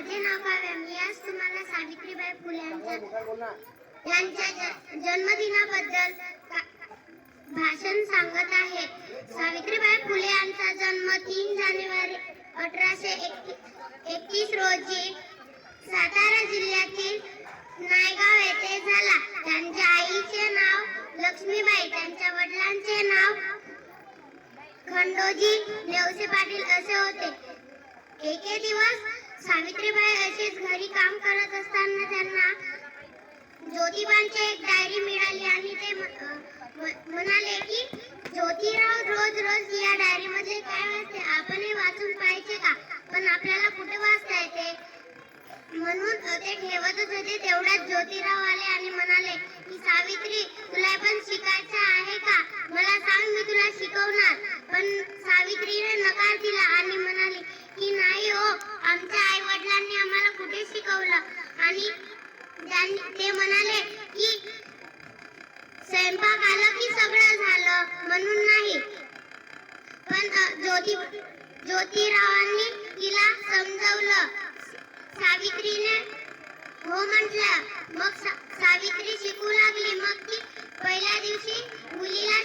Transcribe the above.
माझे नाव काव्या. मी आज तुम्हाला सावित्रीबाई फुले यांच्या जन्मदिनाबद्दल भाषण सांगत आहे. सावित्रीबाई फुले यांचा जन्म 3 जानेवारी 1831 रोजी सातारा जिल्ह्यातील नायगाव येथे झाला. त्यांच्या आईचे नाव लक्ष्मीबाई, त्यांच्या वडिलांचे नाव खंडोजी नेवसे पाटील असे होते. एके दिवस सावित्रीबाई अशीच घरी काम करत असताना त्यांना ज्योतिबांची एक डायरी मिळाली आणि ते म्हणाले की ज्योतिराव रोज रोज या डायरीमध्ये काय वाचते, आपणही वाचून पाहिजे का? पण आपल्याला कुठे वाचता येते? म्हणून ते ठेवतच होते. तेवढ्यात ज्योतिराव आले आणि म्हणाले की सावित्री, तुला पण शिकायचं आहे का? मला सांग, मी तुला शिकवणार. पण सावित्रीने नकार दिला आणि म्हणाली की नाही हो, आमच्या आई वडिलांनी आम्हाला कुठे शिकवलं. आणि ते म्हणाले की स्वयंपाक आलं की सगळं झालं म्हणून नाही. पण ज्योतिरावांनी तिला समजवलं. सावित्रीने हो म्हटलं. मग सावित्री शिकू लागली. मग ती पहिल्या दिवशी मुलीला